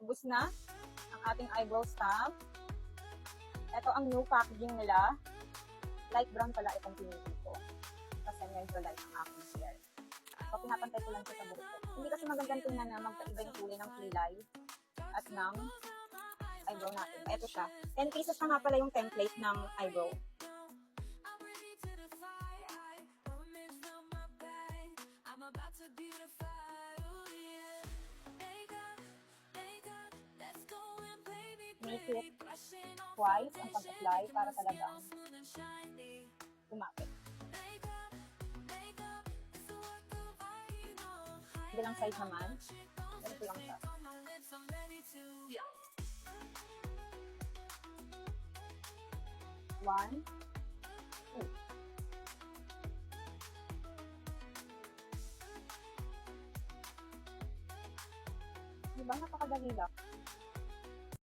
ubos na ang ating eyebrow stamp. Ito ang new packaging nila. Light brown pala itong pinili ko. Kasi medyo light ang aking hair. So, pinapantay ko lang siya sa buhok ko. Hindi kasi magandang tingnan na magkaiba yung kulay ng kilay at ng eyebrow natin. Ito siya. 10 pieces na nga pala yung template ng eyebrow. Make it twice ang pag-apply para talagang kumapit. Bilang side naman, ganito lang siya. One, two. Diba? Napakadali lang.